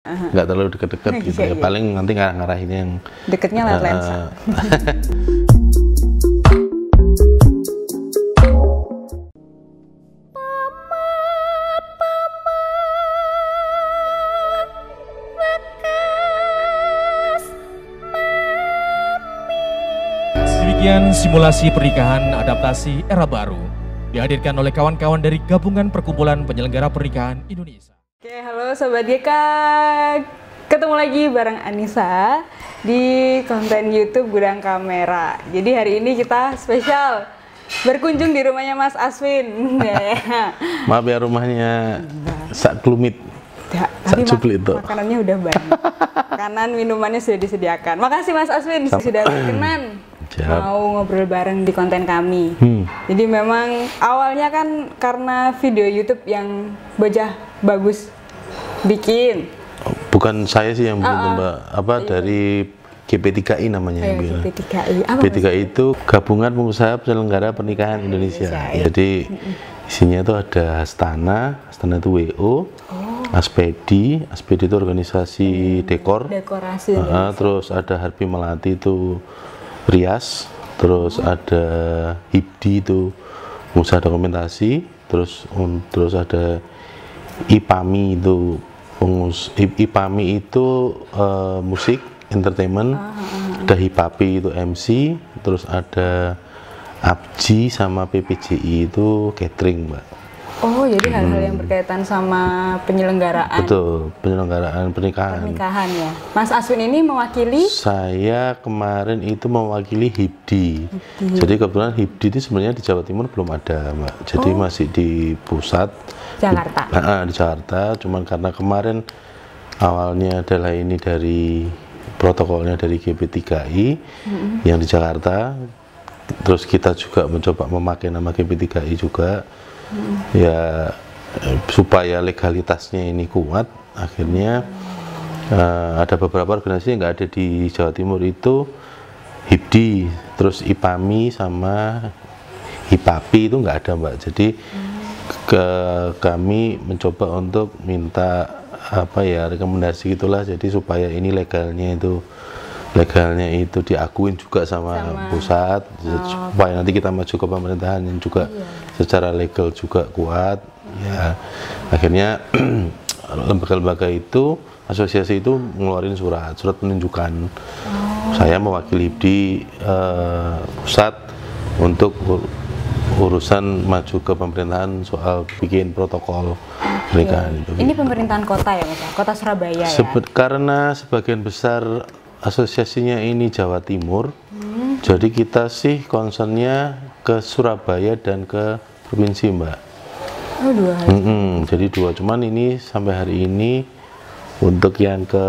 nggak terlalu deket-deket gitu ya. Paling nanti ngarah-ngarahinnya yang deketnya lewat lensa. Demikian simulasi pernikahan adaptasi era baru dihadirkan oleh kawan-kawan dari Gabungan Perkumpulan Penyelenggara Pernikahan Indonesia. Oke, halo Sobat GK. Ketemu lagi bareng Anissa di konten YouTube Gudang Kamera. Jadi hari ini kita spesial berkunjung di rumahnya Mas Aswin. Maaf ya, rumahnya sak klumit. Ya, tapi makanannya udah banyak. Makanan minumannya sudah disediakan. Makasih Mas Aswin sudah berkenan mau ngobrol bareng di konten kami. Jadi memang awalnya kan karena video YouTube yang Bocah bagus bikin. Bukan saya sih yang bikin, Mbak. Dari GP3I namanya yang bikin. GP3I. GP3I itu Gabungan Pengusaha Penyelenggara Pernikahan Indonesia. Jadi isinya itu ada Hastana itu WO. Aspedi itu organisasi dekorasi. Terus ada Harbi Melati itu Rias, terus ada HIPDI itu pengusaha dokumentasi, terus ada IPAMI itu IPAMI itu musik entertainment, ada HIPAPI itu MC, terus ada APJI sama PPJI itu catering, Mbak. Oh, jadi hal-hal yang berkaitan sama penyelenggaraan. Betul, penyelenggaraan pernikahan. Pernikahan ya. Mas Aswin ini mewakili? Saya kemarin itu mewakili HIPDI. Jadi kebetulan HIPDI itu sebenarnya di Jawa Timur belum ada, Mbak. Jadi masih di pusat. Jakarta. Di Jakarta. Cuman karena kemarin awalnya adalah ini dari protokolnya dari GP3I yang di Jakarta. Terus kita juga mencoba memakai nama GP3I juga. Ya supaya legalitasnya ini kuat, akhirnya ada beberapa organisasi yang nggak ada di Jawa Timur itu HIPDI, terus IPAMI sama HIPAPI itu nggak ada, Mbak. Jadi kami mencoba untuk minta rekomendasi gitulah, jadi supaya ini legalnya itu diakuin juga sama pusat, supaya nanti kita maju ke pemerintahan yang juga secara legal juga kuat. Ya, akhirnya lembaga-lembaga itu, asosiasi itu ngeluarin surat penunjukan. Saya mewakili di pusat untuk urusan maju ke pemerintahan soal bikin protokol pernikahan itu. Ini pemerintahan kota ya, Mas? Kota Surabaya ya? Karena sebagian besar asosiasinya ini Jawa Timur, jadi kita sih concernnya ke Surabaya dan ke provinsi, Mbak. Oh, dua. Jadi dua, cuman ini sampai hari ini untuk yang ke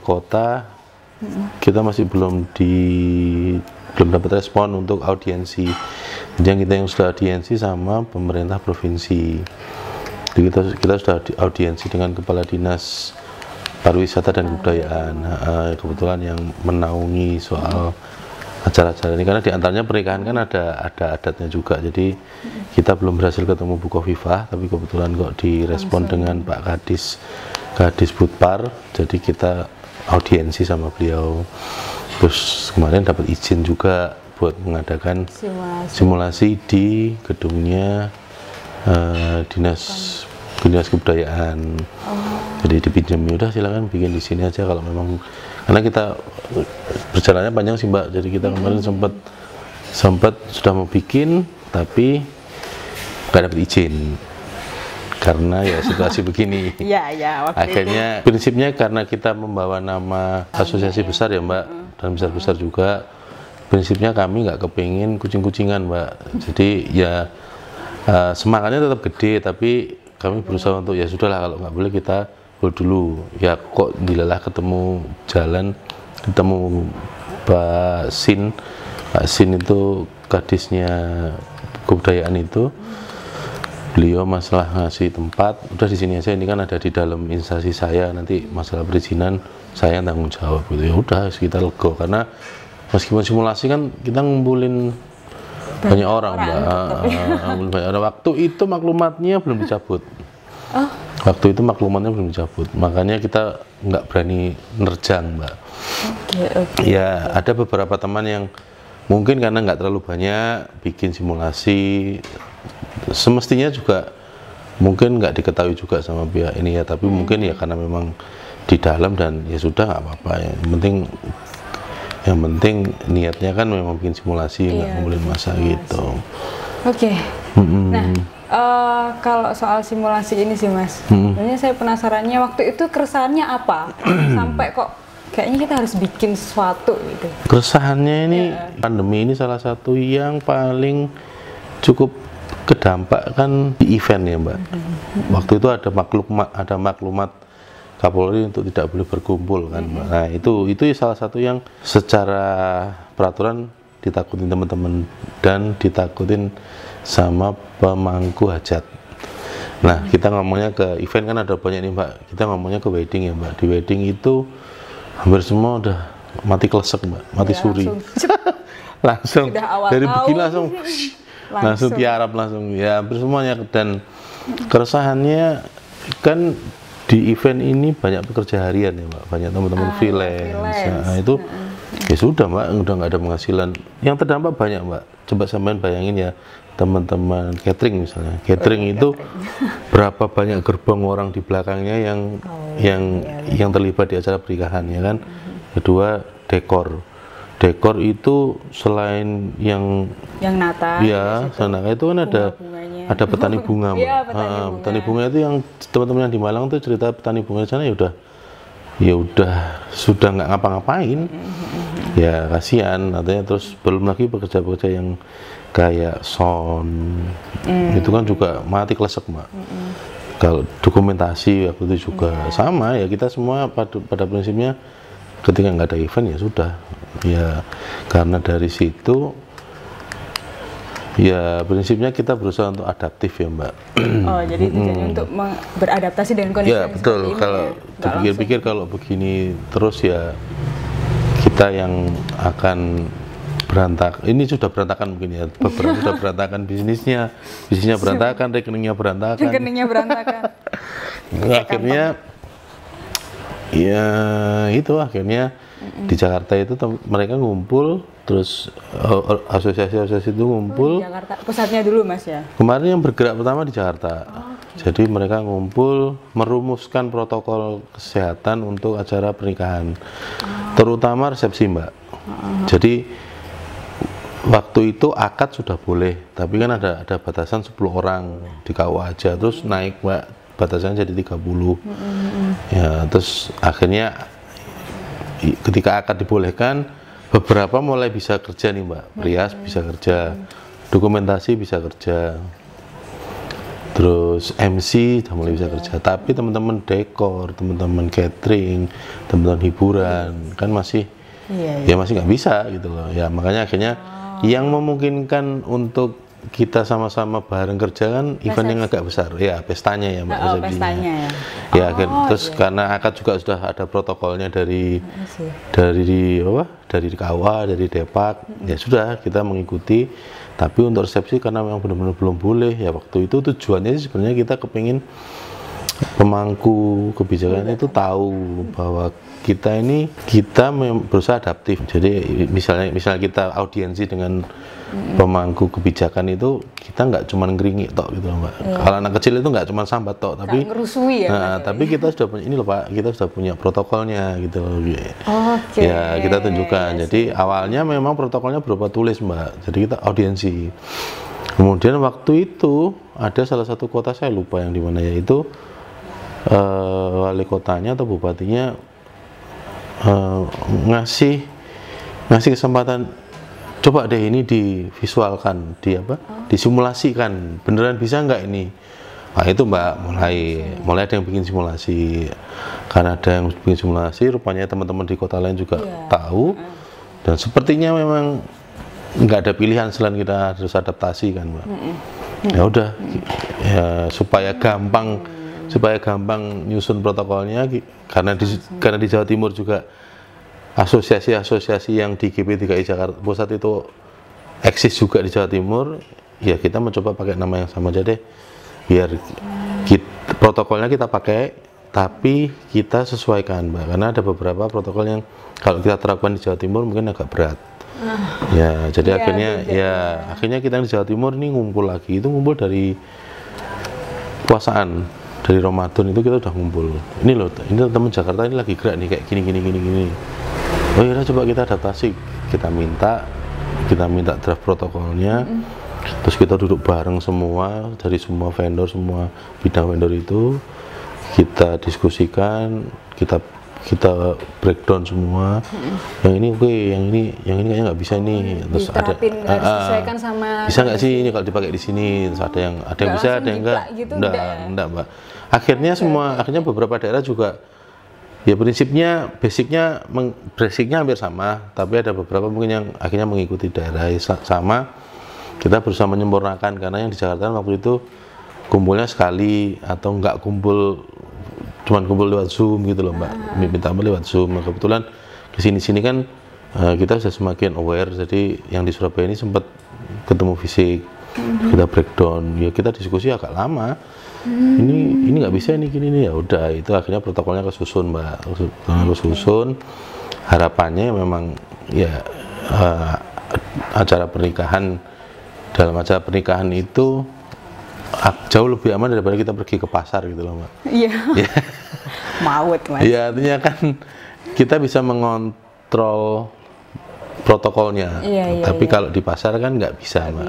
kota kita masih belum dapat respon untuk audiensi. Jadi yang sudah audiensi sama pemerintah provinsi. Jadi kita sudah audiensi dengan kepala dinas pariwisata dan kebudayaan, kebetulan yang menaungi soal acara-acara ini, karena diantaranya pernikahan kan ada adatnya juga. Jadi kita belum berhasil ketemu Bu Khofifah, tapi kebetulan kok direspon dengan Pak Kadis Budpar, jadi kita audiensi sama beliau. Terus kemarin dapat izin juga buat mengadakan simulasi di gedungnya dinas kebudayaan. Jadi dipinjam, udah silakan bikin di sini aja kalau memang, karena kita perjalanannya panjang sih, Mbak. Jadi kita kemarin sempat sudah mau bikin tapi nggak dapat izin karena ya situasi begini. Akhirnya prinsipnya karena kita membawa nama asosiasi besar ya, Mbak, dan besar juga, prinsipnya kami nggak kepingin kucing-kucingan, Mbak. Jadi ya semangatnya tetap gede, tapi kami berusaha untuk ya sudahlah, kalau nggak boleh kita hold dulu. Ya kok dilelah ketemu Pak Sin itu kadisnya kebudayaan itu, beliau masalah ngasih tempat, udah di sini aja, ini kan ada di dalam instansi saya, nanti masalah perizinan saya tanggung jawab gitu. Ya udah kita lego, karena meskipun simulasi kan kita ngumpulin banyak orang, Mbak. Waktu itu maklumatnya belum dicabut. Waktu itu maklumatnya belum dicabut, makanya kita nggak berani nerjang, Mbak. Ya, ada beberapa teman yang mungkin karena nggak terlalu banyak bikin simulasi, semestinya juga mungkin nggak diketahui juga sama pihak ini ya, tapi mungkin ya karena memang di dalam dan ya sudah nggak apa-apa ya. Yang penting niatnya kan memang bikin simulasi, nggak ngumpulin massa gitu. Nah, kalau soal simulasi ini sih Mas, sebenarnya saya penasarannya waktu itu keresahannya apa sampai kok kayaknya kita harus bikin sesuatu gitu. Keresahannya ini pandemi ini salah satu yang paling cukup kedampak kan di event ya Mbak. Waktu itu ada maklumat Kapolri untuk tidak boleh berkumpul kan Mbak. Nah itu salah satu yang secara peraturan ditakutin teman-teman dan ditakutin sama pemangku hajat. Nah kita ngomongnya ke event kan ada banyak nih Mbak, kita ngomongnya ke wedding ya Mbak. Di wedding itu hampir semua udah mati klesek Mbak, mati suri langsung dari begini langsung tiarap langsung ya hampir semuanya. Dan keresahannya kan di event ini banyak pekerja harian ya Mbak, banyak teman-teman freelance. Nah, itu ya sudah Mbak, udah nggak ada penghasilan. Yang terdampak banyak Mbak, coba sampean bayangin ya teman-teman catering misalnya, itu berapa banyak gerbong orang di belakangnya yang terlibat di acara pernikahan ya kan. Kedua dekor itu selain yang nata ya sana itu kan ada petani bunga petani bunga itu yang teman-teman yang di Malang tuh cerita petani bunga di sana ya udah sudah nggak ngapa-ngapain ya kasihan artinya. Terus belum lagi pekerja-pekerja yang kayak sound itu kan juga mati klesek Mbak. Kalau dokumentasi waktu itu juga sama ya, kita semua pada prinsipnya ketika nggak ada event ya sudah ya, karena dari situ ya prinsipnya kita berusaha untuk adaptif ya Mbak. Oh jadi tujuannya untuk beradaptasi dengan kondisi ya betul. Kalau dipikir-pikir kalau begini terus ya kita yang akan berantakan, ini sudah berantakan mungkin ya, beberapa sudah berantakan bisnisnya berantakan, rekeningnya berantakan akhirnya ya itu akhirnya di Jakarta itu mereka ngumpul, terus asosiasi itu ngumpul. Jakarta pusatnya dulu Mas ya? Kemarin yang bergerak pertama di Jakarta. Jadi mereka ngumpul merumuskan protokol kesehatan untuk acara pernikahan, terutama resepsi Mbak. Jadi waktu itu akad sudah boleh, tapi kan ada batasan 10 orang di KUA aja, terus naik Mbak batasannya jadi 30. Ya, terus akhirnya ketika akad dibolehkan, beberapa mulai bisa kerja nih Mbak. Rias bisa kerja, dokumentasi bisa kerja, terus MC sudah mulai bisa kerja. Tapi teman-teman dekor, teman-teman catering, teman-teman hiburan kan masih ya masih nggak bisa gitu loh. Ya makanya akhirnya yang memungkinkan untuk kita sama-sama bareng kerja kan event yang agak besar ya, pestanya ya Mbak. Pestanya ya terus karena akad juga sudah ada protokolnya dari KUA, dari Depak, ya sudah kita mengikuti. Tapi untuk resepsi karena memang benar-benar belum boleh ya, waktu itu tujuannya sebenarnya kita kepingin pemangku kebijakan itu tahu bahwa kita berusaha adaptif. Jadi misalnya kita audiensi dengan pemangku kebijakan itu, kita nggak cuma ngeringi tok gitu Mbak. Kalau anak kecil itu nggak cuma sambat tok, tapi ngerusui ya. Tapi kita sudah punya ini loh Pak, kita sudah punya protokolnya gitu loh. Ya kita tunjukkan. Jadi awalnya memang protokolnya berupa tulis Mbak. Jadi kita audiensi. Kemudian waktu itu ada salah satu kota, saya lupa yang di mana ya, itu wali kotanya atau bupatinya ngasih kesempatan, coba deh ini divisualkan, disimulasikan, beneran bisa nggak ini. Nah itu Mbak, mulai ada yang bikin simulasi. Karena ada yang bikin simulasi, rupanya teman-teman di kota lain juga tahu, dan sepertinya memang nggak ada pilihan selain kita harus adaptasi kan Mbak. Ya udah ya, supaya gampang nyusun protokolnya, karena di Jawa Timur juga asosiasi-asosiasi yang di GP DKI Jakarta Pusat itu eksis juga di Jawa Timur, ya kita mencoba pakai nama yang sama aja deh, biar protokolnya kita pakai, tapi kita sesuaikan Mbak, karena ada beberapa protokol yang kalau kita terapkan di Jawa Timur mungkin agak berat. Ya, jadi akhirnya kita di Jawa Timur ini ngumpul lagi, itu ngumpul dari puasaan, dari Ramadan itu kita udah ngumpul. Ini loh, ini teman Jakarta ini lagi gerak nih kayak gini. Oh ya, coba kita adaptasi, kita minta draft protokolnya, terus kita duduk bareng semua dari semua vendor, semua bidang vendor itu kita diskusikan, kita breakdown semua. Yang ini oke, yang ini kayaknya nggak bisa nih. Terus diterapin, disesuaikan sama bisa nggak sih ini kalau dipakai di sini. Terus ada yang bisa, ada yang enggak. Gitu, enggak Mbak. Akhirnya beberapa daerah juga ya prinsipnya basicnya hampir sama, tapi ada beberapa mungkin yang akhirnya mengikuti daerah sama. Kita berusaha menyempurnakan, karena yang di Jakarta waktu itu kumpulnya sekali atau enggak cuman kumpul lewat Zoom gitu loh Mbak, minta lewat Zoom. Nah, kebetulan kesini kan kita sudah semakin aware, jadi yang di Surabaya ini sempat ketemu fisik, kita breakdown, ya kita diskusi agak lama. Ini nggak bisa ini gini nih, ya udah itu akhirnya protokolnya kesusun Mbak, harapannya memang ya dalam acara pernikahan itu jauh lebih aman daripada kita pergi ke pasar gitu loh Mbak. Iya. Maut Mas. Iya, artinya kan kita bisa mengontrol protokolnya, tapi kalau di pasar kan nggak bisa Mbak.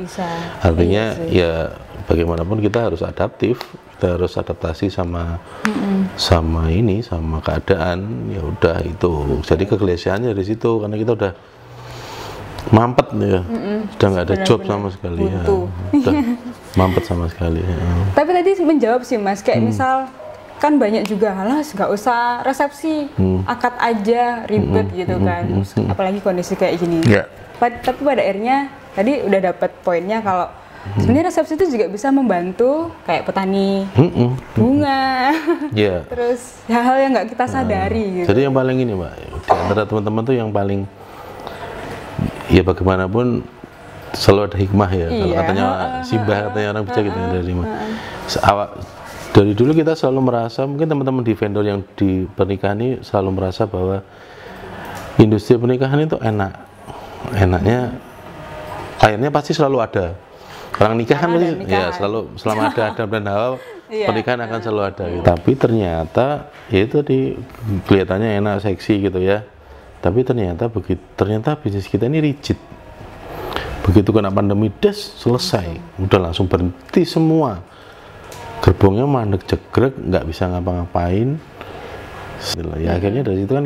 Artinya ya bagaimanapun kita harus adaptif, kita harus adaptasi sama keadaan. Ya udah itu. Jadi kegelisahannya dari situ, karena kita udah mampet ya, sudah nggak ada job sama sekali ya, udah mampet sama sekali ya. Tapi tadi menjawab sih Mas, kayak misal kan banyak juga, halas nggak usah resepsi, akad aja ribet gitu kan, apalagi kondisi kayak gini. Tapi pada akhirnya tadi udah dapat poinnya kalau sebenarnya resepsi itu juga bisa membantu kayak petani bunga, terus hal-hal yang nggak kita sadari gitu. Jadi yang paling ini Mbak, di antara teman-teman tuh yang paling ya bagaimanapun selalu ada hikmah ya. Kalau katanya Simbah, katanya orang bijak gitu dari hikmah. Dari dulu kita selalu merasa, mungkin teman-teman di vendor yang di pernikahan ini selalu merasa bahwa industri pernikahan itu enaknya akhirnya pasti selalu ada. Orang nikah kan pasti ya selalu, selama ada Adam dan Hawa pernikahan akan selalu ada gitu. Tapi ternyata ya itu kelihatannya enak, seksi gitu ya. Tapi ternyata bisnis kita ini rigid. Begitu kena pandemi selesai, udah langsung berhenti semua. Gerbongnya mandek jegrek, nggak bisa ngapa-ngapain. Ya akhirnya dari situ kan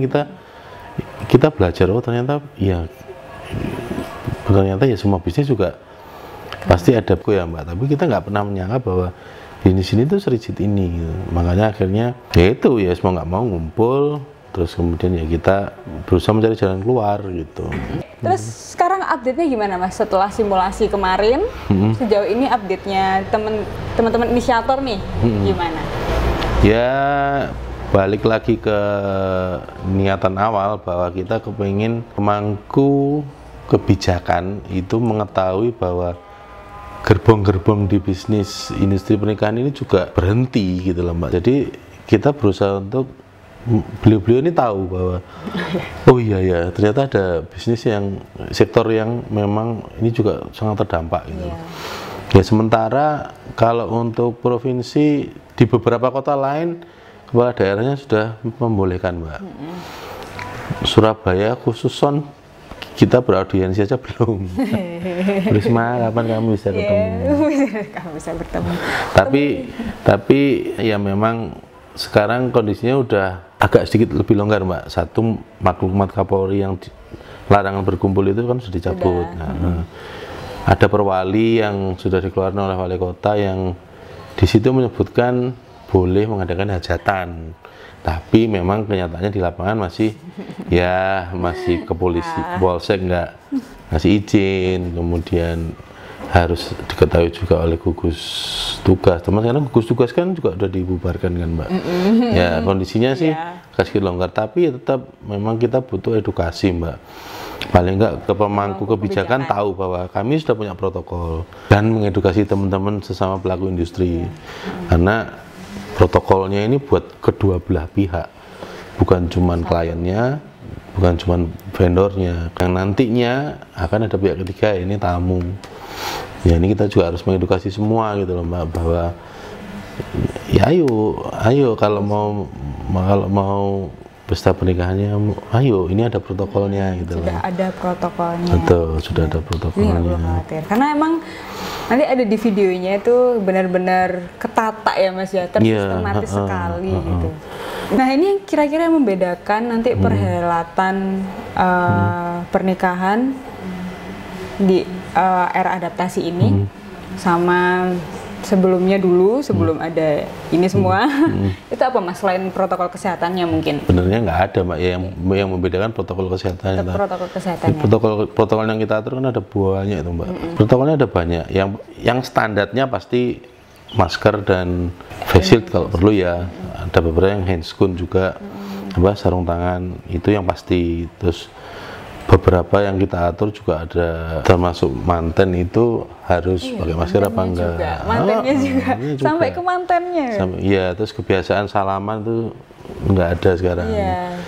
kita belajar, oh ternyata ya semua bisnis juga pasti ada ya Mbak. Tapi kita nggak pernah menyangka bahwa bisnis ini tuh serigid ini gitu. Makanya akhirnya ya itu ya semua nggak mau ngumpul, terus kemudian ya kita berusaha mencari jalan keluar gitu. Terus sekarang update-nya gimana Mas setelah simulasi kemarin? Sejauh ini update-nya teman-teman inisiator nih gimana? Ya balik lagi ke niatan awal bahwa kita kepingin pemangku kebijakan itu mengetahui bahwa gerbong-gerbong di bisnis industri pernikahan ini juga berhenti gitu loh Mbak. Jadi kita berusaha untuk beliau-beliau ini tahu bahwa oh iya ya ternyata ada bisnis sektor yang memang ini juga sangat terdampak gitu. Ya sementara kalau untuk provinsi di beberapa kota lain kepala daerahnya sudah membolehkan Mbak. Surabaya khususon kita beraudiensi aja belum. Risma, kapan kamu bisa ketemu? Kamu bisa bertemu. Tapi ya memang sekarang kondisinya udah agak sedikit lebih longgar Mbak. Satu, maklumat Kapolri yang larangan berkumpul itu kan sudah dicabut. Nah, ada perwali yang sudah dikeluarkan oleh wali kota yang di situ menyebutkan boleh mengadakan hajatan. Tapi memang kenyataannya di lapangan masih ke polsek nggak ngasih izin, kemudian harus diketahui juga oleh gugus tugas. Teman karena gugus tugas kan juga udah dibubarkan kan Mbak. Ya kondisinya sih kasih longgar, tapi tetap memang kita butuh edukasi Mbak. Paling nggak ke pemangku kebijakan tahu bahwa kami sudah punya protokol dan mengedukasi teman-teman sesama pelaku industri. Karena protokolnya ini buat kedua belah pihak, bukan cuman kliennya, bukan cuman vendornya. Yang nantinya akan ada pihak ketiga, ini tamu. Ya ini kita juga harus mengedukasi semua gitu loh Mbak, bahwa ya ayo kalau mau pesta pernikahannya, ayo ini ada protokolnya gitu. Sudah ada protokolnya. Betul, sudah ada protokolnya. Nggak perlu khawatir. Karena emang nanti ada di videonya itu benar-benar ketata ya Mas ya, tersistematis sekali gitu. Nah ini kira-kira yang membedakan nanti perhelatan pernikahan di era adaptasi ini sama sebelumnya dulu, sebelum ada ini semua, itu apa Mas, selain protokol kesehatannya mungkin? Sebenarnya nggak ada Mbak, yang membedakan protokol kesehatan. Protokol kesehatannya. Protokol yang kita atur kan ada banyak itu Mbak. Protokolnya ada banyak. Yang standarnya pasti masker dan face shield kalau perlu ya. Ada beberapa yang handscoon juga, sarung tangan itu yang pasti. Terus beberapa yang kita atur juga ada, termasuk manten itu harus pakai masker apa enggak. Mantennya juga. Sampai ke mantennya. Iya, terus kebiasaan salaman tuh nggak ada sekarang. Iya,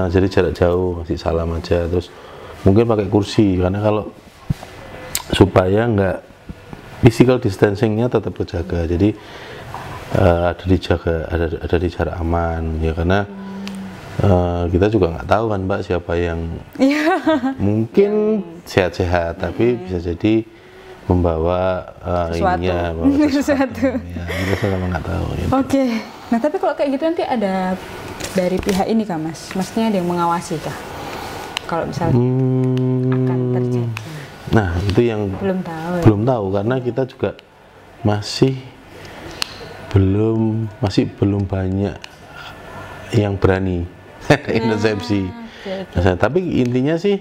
jadi jarak jauh, masih salam aja. Terus mungkin pakai kursi, karena kalau supaya nggak physical distancingnya tetap terjaga. Jadi ada di jarak aman ya, karena kita juga nggak tahu kan Mbak siapa yang mungkin sehat-sehat tapi bisa jadi membawa ininya, sesuatu. Ya, kita sama nggak tahu. Gitu. Oke. Nah tapi kalau kayak gitu nanti ada dari pihak ini kah Mas? Maksudnya ada yang mengawasi kah? Kalau misalnya akan terjadi. Nah itu yang belum tahu karena kita juga masih belum banyak yang berani intervensi. Nah, tapi intinya sih,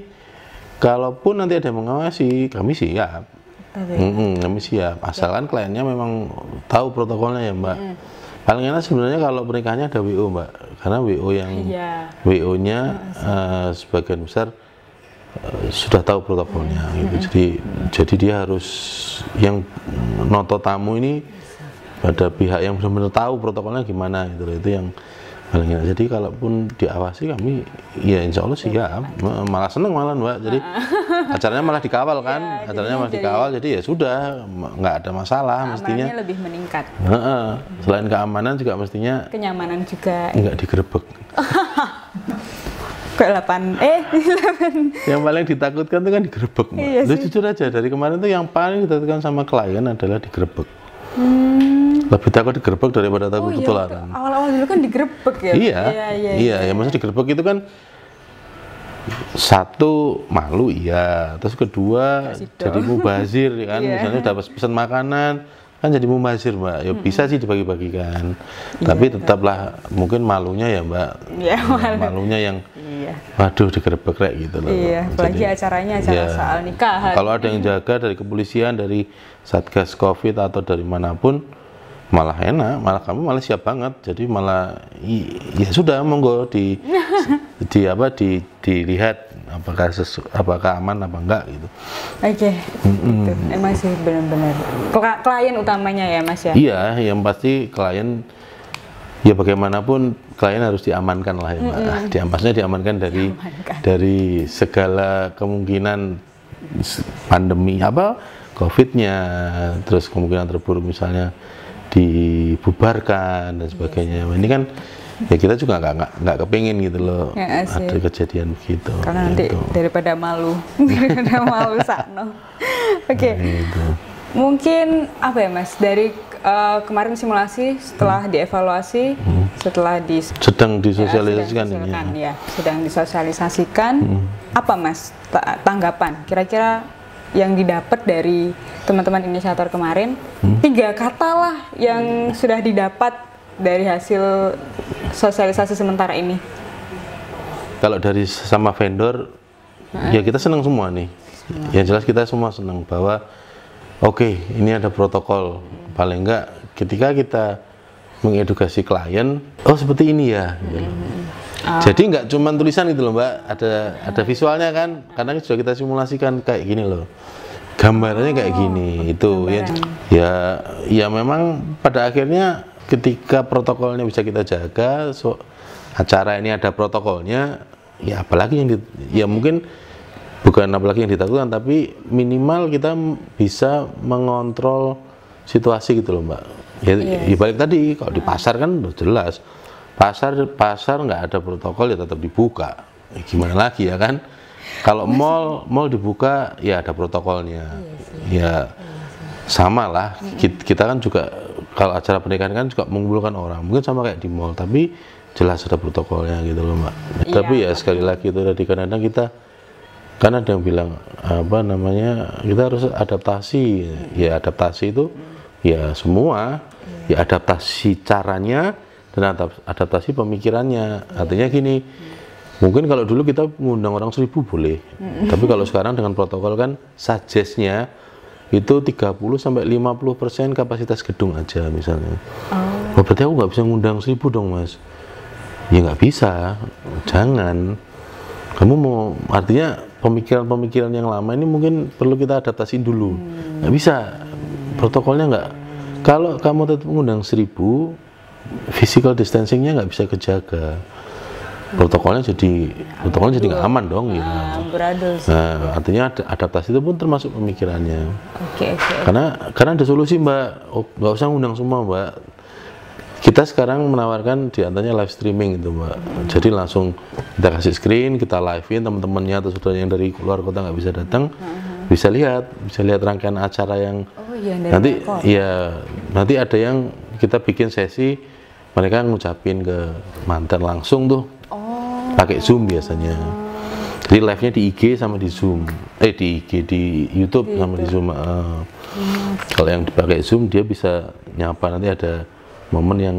kalaupun nanti ada yang mengawasi, kami siap. Kami siap. Asalkan kliennya memang tahu protokolnya ya Mbak. Paling enak sebenarnya kalau pernikahannya ada WO Mbak, karena WO-nya sebagian besar sudah tahu protokolnya. Gitu. Jadi dia harus yang noto tamu ini pada pihak yang benar-benar tahu protokolnya gimana gitu. Itu yang paling enak. Jadi kalaupun diawasi kami ya insya Allah siap, malah seneng malah Mbak. Jadi acaranya malah dikawal kan, jadi ya sudah nggak ada masalah. Mestinya lebih meningkat. Selain keamanan juga mestinya kenyamanan juga. Nggak digerebek. Kayak 8 yang paling ditakutkan itu kan digerebek Mbak. Lu jujur aja, dari kemarin tuh yang paling ditakutkan sama klien adalah digerebek. Lebih takut digerebek daripada takut ketularan. Awal-awal dulu kan digerebek ya. Iya, maksudnya digerebek itu kan satu malu terus kedua jadi mubazir kan. Misalnya dapat pesan makanan kan jadi mubazir Mbak. Ya bisa sih dibagi-bagikan. Tapi tetaplah mungkin malunya ya Mbak. Malunya yang waduh digerebek kayak gitu loh. Iya, apalagi acaranya soal nikahan. Kalau ada yang jaga dari kepolisian, dari Satgas Covid atau dari manapun, malah enak, malah kamu malah siap banget. Jadi malah ya sudah monggo dilihat apakah aman apa enggak gitu. Oke. Gitu. Emang sih benar-benar klien utamanya ya Mas ya. Iya, yang pasti klien ya bagaimanapun klien harus diamankan lah ya Mbak. Maksudnya diamankan dari segala kemungkinan pandemi COVID-nya, terus kemungkinan terburuk misalnya dibubarkan dan sebagainya. Ini kan ya kita juga nggak kepingin gitu loh ada kejadian begitu. Karena nanti daripada malu sakno. Oke. Mungkin apa ya Mas, dari kemarin simulasi setelah dievaluasi, sedang disosialisasikan sedang disosialisasikan. Apa Mas tanggapan kira-kira yang didapat dari teman-teman inisiator kemarin? 3 kata lah yang sudah didapat dari hasil sosialisasi sementara ini. Kalau dari sama vendor, ya kita senang semua nih. Yang jelas kita semua senang bahwa oke, ini ada protokol. Paling enggak ketika kita mengedukasi klien, oh seperti ini ya. Jadi nggak cuma tulisan gitu loh Mbak, ada visualnya kan, karena sudah kita simulasikan kayak gini loh. Gambarnya kayak gini, itu ya memang pada akhirnya ketika protokolnya bisa kita jaga, acara ini ada protokolnya, ya apalagi ya mungkin bukan apalagi yang ditakutkan, tapi minimal kita bisa mengontrol situasi gitu loh Mbak. Ya balik tadi, kalau di pasar kan udah jelas, pasar nggak ada protokol ya tetap dibuka. Ya, gimana lagi ya kan? Kalau mall dibuka ya ada protokolnya. Ya sama lah. Kita kan juga kalau acara pernikahan kan juga mengumpulkan orang, mungkin sama kayak di mall, tapi jelas ada protokolnya gitu loh Mbak. Tapi ya sekali lagi itu tadi kadang-kadang kita kan ada yang bilang apa namanya, kita harus adaptasi. Ya adaptasi itu ya semua, ya adaptasi caranya dan adaptasi pemikirannya. Artinya gini, mungkin kalau dulu kita mengundang orang 1000 boleh, tapi kalau sekarang dengan protokol kan suggest-nya itu 30-50% kapasitas gedung aja misalnya. Oh, berarti aku nggak bisa ngundang 1000 dong Mas. Ya nggak bisa, jangan. Kamu mau, artinya pemikiran-pemikiran yang lama ini mungkin perlu kita adaptasi dulu. Nggak bisa, protokolnya nggak. Kalau kamu tetap mengundang 1000, physical distancingnya nggak bisa kejaga. Protokolnya jadi nggak aman dong ya. Nah, artinya adaptasi itu pun termasuk pemikirannya. Karena ada solusi Mbak. Nggak usah ngundang semua Mbak. Kita sekarang menawarkan diantaranya live streaming gitu Mbak. Jadi langsung kita kasih screen, kita live-in teman-temannya atau saudara yang dari luar kota nggak bisa datang, bisa lihat rangkaian acara yang nanti ada yang kita bikin sesi mereka ngucapin ke mantan langsung tuh, pakai Zoom biasanya. Jadi live-nya di IG sama di Zoom, di YouTube sama di Zoom. Kalau yang dipakai Zoom dia bisa nyapa, nanti ada momen yang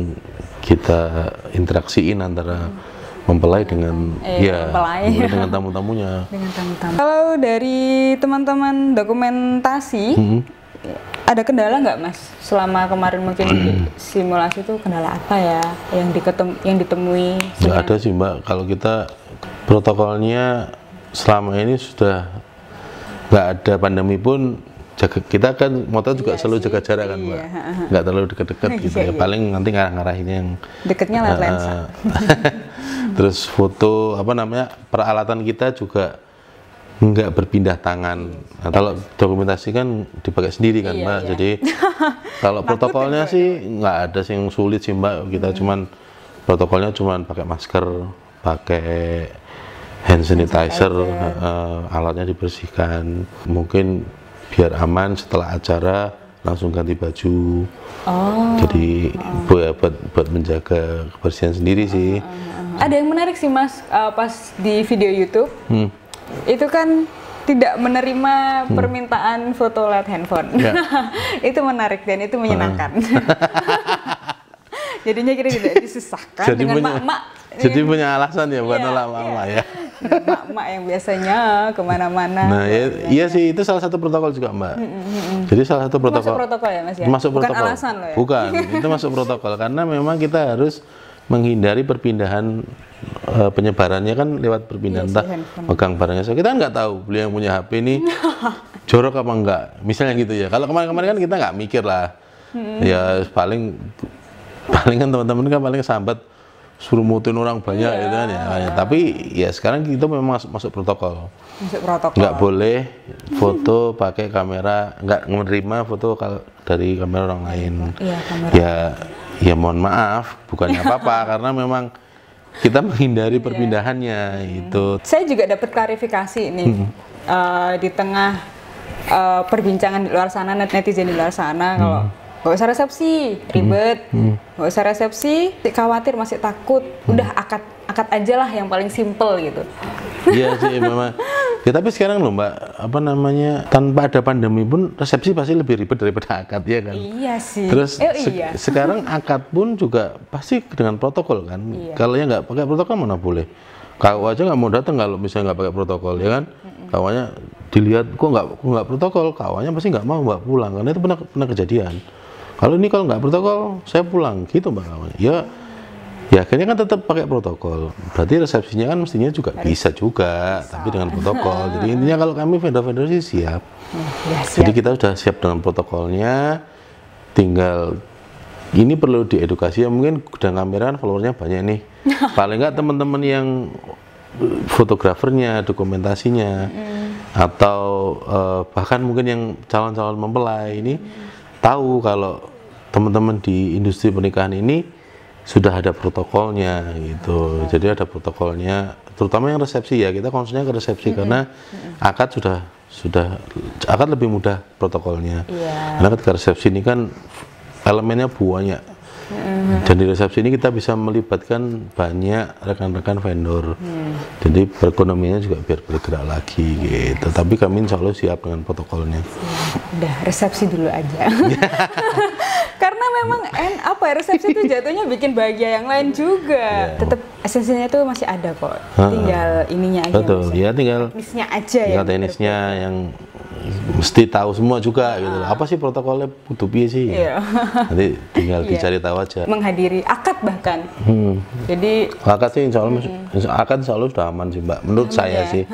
kita interaksiin antara mempelai dengan dengan tamu-tamunya. Kalau dari teman-teman dokumentasi, ada kendala nggak Mas selama kemarin mungkin simulasi itu, kendala apa ya yang ditemui? Nggak ada sih Mbak. Kalau kita protokolnya selama ini sudah nggak ada pandemi pun. Kita kan motor juga selalu jaga jarak kan Mbak, nggak terlalu deket-deket gitu ya, paling nanti ngarah-ngarahinnya yang deketnya lewat lensa. Terus foto apa namanya, peralatan kita juga nggak berpindah tangan. Nah, kalau dokumentasi kan dipakai sendiri kan Mbak, jadi kalau protokolnya sih nggak ada yang sulit sih Mbak. Kita protokolnya cuman pakai masker, pakai hand sanitizer, alatnya dibersihkan, mungkin biar aman setelah acara langsung ganti baju. Jadi buat menjaga kebersihan sendiri sih. Ada yang menarik sih Mas, pas di video YouTube itu kan tidak menerima permintaan foto lewat handphone. Itu menarik dan itu menyenangkan. Jadinya kita tidak disusahkan dengan mak-mak. Jadi punya alasan ya buat nolak mama ya. Mak-mak yang biasanya kemana-mana. Nah iya sih, itu salah satu protokol juga Mbak. Jadi salah satu protokol. Masuk protokol ya Mas ya? Masuk Bukan protokol. Alasan loh ya? Bukan, itu masuk protokol karena memang kita harus menghindari perpindahan penyebarannya kan lewat perpindahan, entah megang barangnya. Kita nggak tahu beliau yang punya HP ini jorok apa enggak, misalnya gitu ya. Kalau kemarin-kemarin kan kita nggak mikir lah. Ya paling kan teman-teman kan paling sambat suruh mutin orang banyak gitu kan ya. Tapi ya sekarang kita memang masuk protokol. Nggak boleh foto pakai kamera, nggak menerima foto dari kamera orang lain. Ya mohon maaf, bukannya apa-apa karena memang kita menghindari perpindahannya itu. Saya juga dapat klarifikasi nih di tengah perbincangan di luar sana, netizen di luar sana, kalau nggak usah resepsi ribet, nggak usah resepsi khawatir, masih takut, udah akad aja lah yang paling simple gitu. Iya sih memang. Ya tapi sekarang loh Mbak, apa namanya, tanpa ada pandemi pun resepsi pasti lebih ribet daripada akad ya kan. Iya sih. Terus sekarang akad pun juga pasti dengan protokol kan. Kalau yang nggak pakai protokol mana boleh. Kau aja nggak mau datang kalau misalnya nggak pakai protokol ya kan. Kawannya dilihat kok nggak protokol, kawannya pasti nggak mau Mbak pulang karena itu pernah kejadian. Kalau nggak protokol, saya pulang gitu Mbak kawannya. Ya akhirnya kan tetap pakai protokol. Berarti resepsinya kan mestinya juga bisa juga, tapi dengan protokol. Jadi intinya kalau kami vendor-vendor sih siap. Jadi kita sudah siap dengan protokolnya, tinggal ini perlu diedukasi ya, mungkin gudang kamera kan followernya banyak nih. Paling nggak teman-teman yang fotografernya, dokumentasinya, atau bahkan mungkin yang calon-calon mempelai ini tahu kalau teman-teman di industri pernikahan ini sudah ada protokolnya gitu. Jadi ada protokolnya, terutama yang resepsi ya, kita concernnya ke resepsi karena akad sudah akad lebih mudah protokolnya. Karena ketika resepsi ini kan elemennya banyak. Dan di resepsi ini kita bisa melibatkan banyak rekan-rekan vendor. Jadi perekonomiannya juga biar bergerak lagi gitu. Tapi kami insya Allah siap dengan protokolnya. Udah resepsi dulu aja. Karena memang resepsi itu jatuhnya bikin bahagia yang lain juga. Tetap esensinya itu masih ada kok. Tinggal ininya aja. Betul. Ya tinggal teknisnya aja ya. Teknisnya yang mesti tahu semua juga gitu. Apa sih protokolnya butuh piye sih? Nanti tinggal dicari tahu aja. Menghadiri akad bahkan. Jadi akad sih insya Allah sudah aman sih Mbak. Menurut saya sih.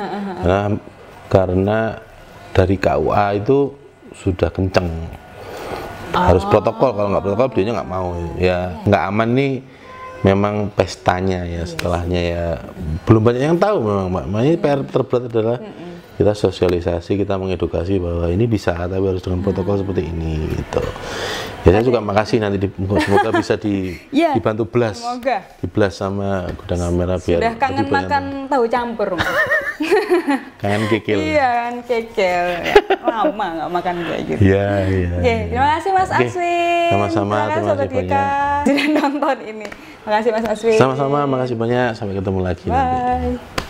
Karena dari KUA itu sudah kenceng. Harus protokol, kalau nggak protokol dia nggak mau. Ya nggak aman nih. Memang pestanya ya, setelahnya ya belum banyak yang tahu memang Mbak. Makanya PR terberat adalah kita sosialisasi, kita mengedukasi bahwa ini bisa, tapi harus dengan protokol seperti ini gitu. Ya saya juga makasih nanti semoga bisa dibantu belas, dibelas sama gudang kamera biar sudah kangen makan tahu campur. Kangen kekel. Iya kan kekel. Lama nggak makan kayak gitu. Iya. Oke, terima kasih Mas Aswin. Sama-sama, terima kasih banyak. Sudah nonton ini. Terima kasih Mas Aswin. Sama-sama, makasih banyak. Sampai ketemu lagi. Bye. Nanti.